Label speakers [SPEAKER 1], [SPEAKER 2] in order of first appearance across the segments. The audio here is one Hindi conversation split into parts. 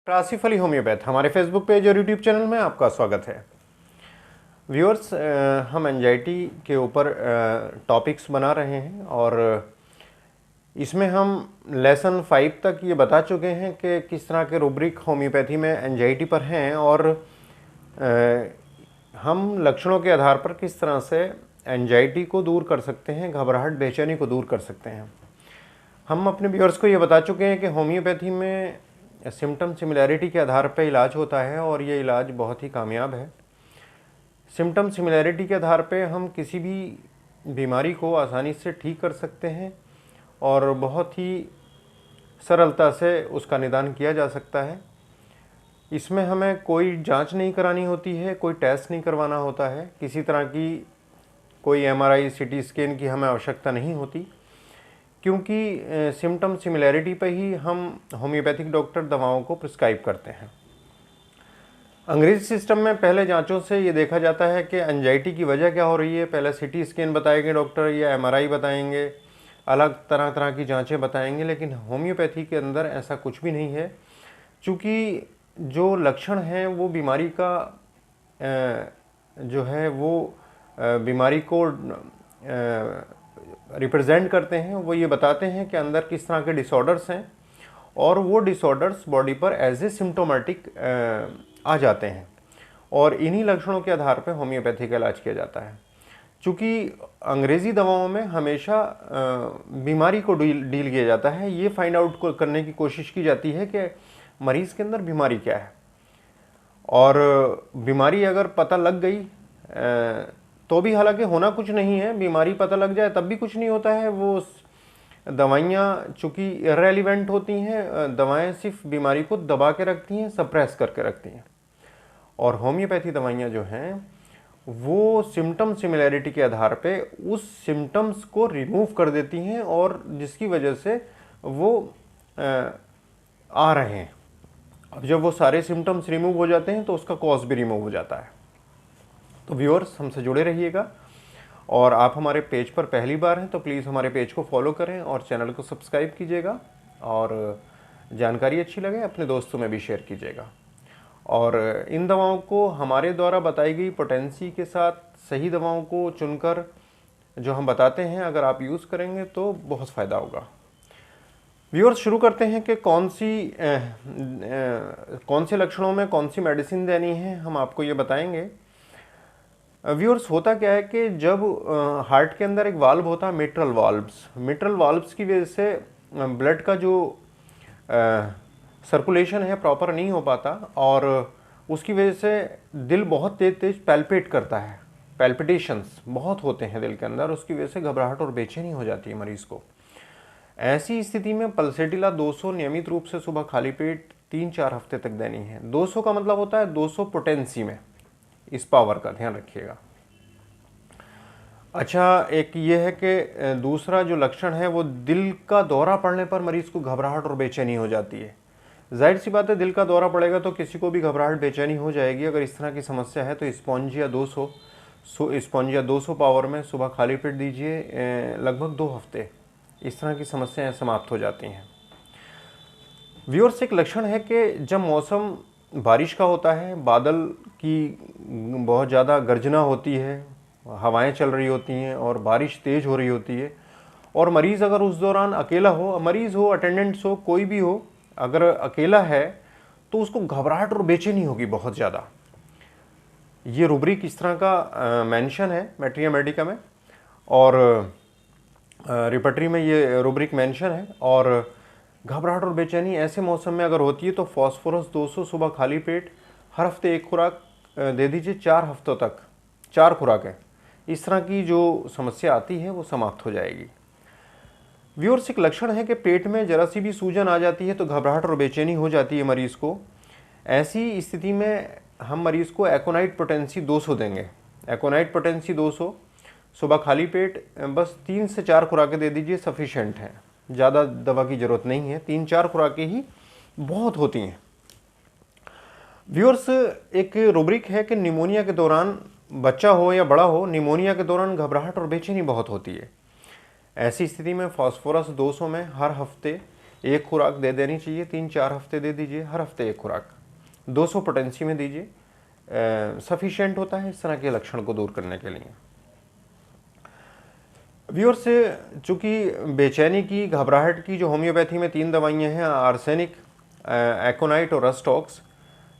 [SPEAKER 1] आसिफ अली होम्योपैथ हमारे फेसबुक पेज और यूट्यूब चैनल में आपका स्वागत है। व्यूअर्स, हम एंजाइटी के ऊपर टॉपिक्स बना रहे हैं और इसमें हम लेसन 5 तक ये बता चुके हैं कि किस तरह के रूब्रिक होम्योपैथी में एंजाइटी पर हैं और हम लक्षणों के आधार पर किस तरह से एंजाइटी को दूर कर सकते हैं, घबराहट बेचैनी को दूर कर सकते हैं। हम अपने व्यूअर्स को ये बता चुके हैं कि होम्योपैथी में सिम्टम सिमिलैरिटी के आधार पर इलाज होता है और ये इलाज बहुत ही कामयाब है। सिम्टम सिमिलैरिटी के आधार पे हम किसी भी बीमारी को आसानी से ठीक कर सकते हैं और बहुत ही सरलता से उसका निदान किया जा सकता है। इसमें हमें कोई जांच नहीं करानी होती है, कोई टेस्ट नहीं करवाना होता है, किसी तरह की कोई MRI CT स्कैन की हमें आवश्यकता नहीं होती, क्योंकि सिम्टम सिमिलैरिटी पे ही हम होम्योपैथिक डॉक्टर दवाओं को प्रिस्क्राइब करते हैं। अंग्रेजी सिस्टम में पहले जांचों से ये देखा जाता है कि एंजाइटी की वजह क्या हो रही है। पहले CT स्कैन बताएंगे डॉक्टर या MRI बताएंगे, अलग तरह तरह की जांचें बताएंगे, लेकिन होम्योपैथी के अंदर ऐसा कुछ भी नहीं है। चूँकि जो लक्षण हैं वो बीमारी का जो है वो बीमारी को रिप्रेजेंट करते हैं, वो ये बताते हैं कि अंदर किस तरह के डिसऑर्डर्स हैं और वो डिसऑर्डर्स बॉडी पर एज ए सिम्टोमेटिक आ जाते हैं और इन्हीं लक्षणों के आधार पर होम्योपैथी का इलाज किया जाता है। चूँकि अंग्रेज़ी दवाओं में हमेशा बीमारी को डील किया जाता है, ये फाइंड आउट करने की कोशिश की जाती है कि मरीज़ के अंदर बीमारी क्या है, और बीमारी अगर पता लग गई तो भी हालांकि होना कुछ नहीं है, बीमारी पता लग जाए तब भी कुछ नहीं होता है। वो दवाइयाँ चूँकि इररेलेवेंट होती हैं, दवाएं सिर्फ बीमारी को दबा के रखती हैं, सप्रेस करके रखती हैं, और होम्योपैथी दवाइयाँ जो हैं वो सिम्टम सिमिलैरिटी के आधार पे उस सिम्टम्स को रिमूव कर देती हैं और जिसकी वजह से वो आ रहे हैं। अब जब वो सारे सिम्टम्स रिमूव हो जाते हैं तो उसका कॉज भी रिमूव हो जाता है। तो व्यूअर्स, हमसे जुड़े रहिएगा, और आप हमारे पेज पर पहली बार हैं तो प्लीज़ हमारे पेज को फॉलो करें और चैनल को सब्सक्राइब कीजिएगा, और जानकारी अच्छी लगे अपने दोस्तों में भी शेयर कीजिएगा। और इन दवाओं को हमारे द्वारा बताई गई पोटेंसी के साथ सही दवाओं को चुनकर जो हम बताते हैं अगर आप यूज़ करेंगे तो बहुत फ़ायदा होगा। व्यूअर्स, शुरू करते हैं कि कौन से लक्षणों में कौन सी मेडिसिन देनी है, हम आपको ये बताएंगे। व्यूअर्स, होता क्या है कि जब हार्ट के अंदर एक वाल्व होता है, मिट्रल वाल्व्स की वजह से ब्लड का जो सर्कुलेशन है प्रॉपर नहीं हो पाता और उसकी वजह से दिल बहुत तेज पैल्पेट करता है, पैल्पिटेशंस बहुत होते हैं दिल के अंदर, उसकी वजह से घबराहट और बेचैनी हो जाती है मरीज़ को। ऐसी स्थिति में पल्सेटिला 200 नियमित रूप से सुबह खाली पेट 3-4 हफ्ते तक देनी है। 200 का मतलब होता है 200 पोटेंसी में, इस पावर का ध्यान रखिएगा। अच्छा, एक ये है कि दूसरा जो लक्षण है वो दिल का दौरा पड़ने पर मरीज़ को घबराहट और बेचैनी हो जाती है। जाहिर सी बात है, दिल का दौरा पड़ेगा तो किसी को भी घबराहट बेचैनी हो जाएगी। अगर इस तरह की समस्या है तो स्पॉन्जिया 200 पावर में सुबह खाली पेट दीजिए, लगभग 2 हफ्ते इस तरह की समस्याएं समाप्त हो जाती हैं। व्यूअर्स, एक लक्षण है कि जब मौसम बारिश का होता है, बादल की बहुत ज़्यादा गर्जना होती है, हवाएं चल रही होती हैं और बारिश तेज़ हो रही होती है, और मरीज़ अगर उस दौरान अकेला हो, मरीज़ हो, अटेंडेंट्स हो, कोई भी हो, अगर अकेला है तो उसको घबराहट और बेचैनी होगी बहुत ज़्यादा। ये रूब्रिक इस तरह का मेंशन है मैट्रिया मेडिका में, और रिपट्री में ये रूब्रिक मेंशन है। और घबराहट और बेचैनी ऐसे मौसम में अगर होती है तो फॉस्फोरस 200 सुबह खाली पेट हर हफ्ते 1 खुराक दे दीजिए, 4 हफ्तों तक 4 खुराकें। इस तरह की जो समस्या आती है वो समाप्त हो जाएगी। व्यूअर्स, एक लक्षण है कि पेट में जरा सी भी सूजन आ जाती है तो घबराहट और बेचैनी हो जाती है मरीज़ को। ऐसी स्थिति में हम मरीज़ को एकोनाइट पोटेंसी 200 देंगे। एकोनाइट पोटेंसी 200 सुबह खाली पेट बस 3 से 4 खुराकें दे दीजिए, सफिशेंट है, ज़्यादा दवा की ज़रूरत नहीं है, 3-4 खुराकें ही बहुत होती हैं। व्यूअर्स, एक रूब्रिक है कि निमोनिया के दौरान, बच्चा हो या बड़ा हो, निमोनिया के दौरान घबराहट और बेचैनी बहुत होती है। ऐसी स्थिति में फास्फोरस 200 में हर हफ्ते एक खुराक दे देनी चाहिए, 3-4 हफ्ते दे दीजिए, हर हफ्ते एक खुराक 200 पोटेंसी में दीजिए, सफिशिएंट होता है इस तरह के लक्षण को दूर करने के लिए। व्यूअर से चूँकि बेचैनी की, घबराहट की जो होम्योपैथी में 3 दवाइयाँ हैं, आर्सेनिक, एकोनाइट और रस्टॉक्स,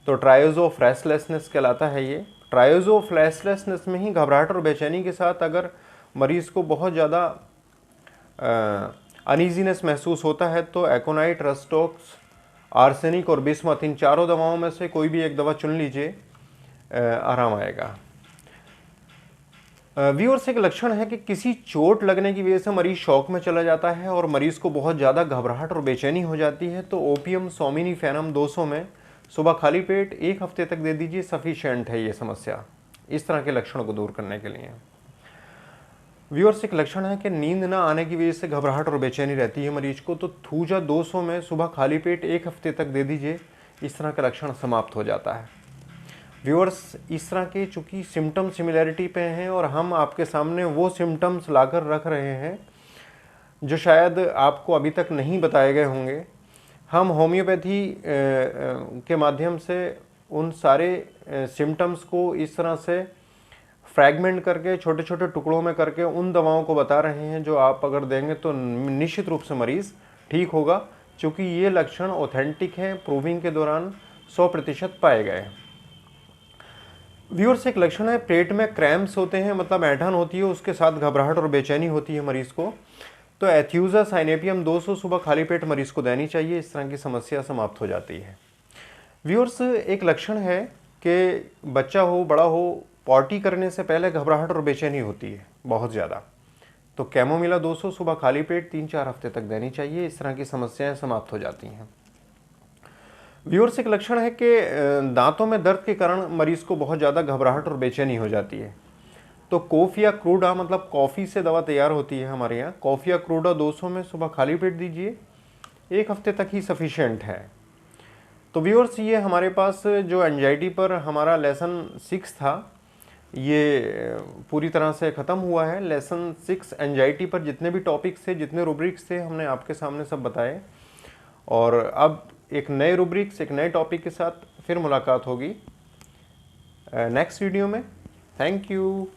[SPEAKER 1] तो ट्रायोज ऑफ रेस्टलेसनेस कहलाता है ये। ट्रायोज ऑफ रेस्टलेसनेस में ही घबराहट और बेचैनी के साथ अगर मरीज़ को बहुत ज़्यादा अनईजीनेस महसूस होता है तो एकोनाइट, रस्टॉक्स, आर्सेनिक और बिस्मथ, इन चारों दवाओं में से कोई भी एक दवा चुन लीजिए, आराम आएगा। व्यूअर्स एक लक्षण है कि किसी चोट लगने की वजह से मरीज शॉक में चला जाता है और मरीज को बहुत ज़्यादा घबराहट और बेचैनी हो जाती है, तो ओपियम सोमिनिफेनम 200 में सुबह खाली पेट 1 हफ्ते तक दे दीजिए, सफिशिएंट है ये समस्या इस तरह के लक्षणों को दूर करने के लिए। व्यूअर्स एक लक्षण है कि नींद ना आने की वजह से घबराहट और बेचैनी रहती है मरीज को, तो थूजा 200 में सुबह खाली पेट 1 हफ्ते तक दे दीजिए, इस तरह का लक्षण समाप्त हो जाता है। व्यूअर्स इस तरह के चूँकि सिम्टम सिमिलैरिटी पे हैं और हम आपके सामने वो सिम्टम्स लाकर रख रहे हैं जो शायद आपको अभी तक नहीं बताए गए होंगे। हम होम्योपैथी के माध्यम से उन सारे सिम्टम्स को इस तरह से फ्रैगमेंट करके, छोटे छोटे टुकड़ों में करके उन दवाओं को बता रहे हैं जो आप अगर देंगे तो निश्चित रूप से मरीज़ ठीक होगा, क्योंकि ये लक्षण ऑथेंटिक हैं, प्रूविंग के दौरान 100% पाए गए। व्यूअर्स एक लक्षण है पेट में क्रैम्प्स होते हैं, मतलब ऐंठन होती है, उसके साथ घबराहट और बेचैनी होती है मरीज़ को, तो एथ्यूजा साइनेपियम 200 सुबह खाली पेट मरीज़ को देनी चाहिए, इस तरह की समस्या समाप्त हो जाती है। व्यूअर्स एक लक्षण है कि बच्चा हो बड़ा हो, पॉटी करने से पहले घबराहट और बेचैनी होती है बहुत ज़्यादा, तो कैमोमिला 200 सुबह खाली पेट 3-4 हफ्ते तक देनी चाहिए, इस तरह की समस्याएं समाप्त हो जाती हैं। व्यूअर्स एक लक्षण है कि दांतों में दर्द के कारण मरीज़ को बहुत ज़्यादा घबराहट और बेचैनी हो जाती है, तो कॉफिया क्रूडा, मतलब कॉफ़ी से दवा तैयार होती है हमारे यहाँ, कॉफिया क्रूडा 200 में सुबह खाली पेट दीजिए, 1 हफ्ते तक ही सफिशिएंट है। तो व्यूअर्स ये हमारे पास जो एंजाइटी पर हमारा लेसन 6 था, ये पूरी तरह से ख़त्म हुआ है। लेसन 6 एंजाइटी पर जितने भी टॉपिक्स थे, जितने रूब्रिक्स थे, हमने आपके सामने सब बताए, और अब एक नए रूब्रिक्स, एक नए टॉपिक के साथ फिर मुलाकात होगी नेक्स्ट वीडियो में। Thank you.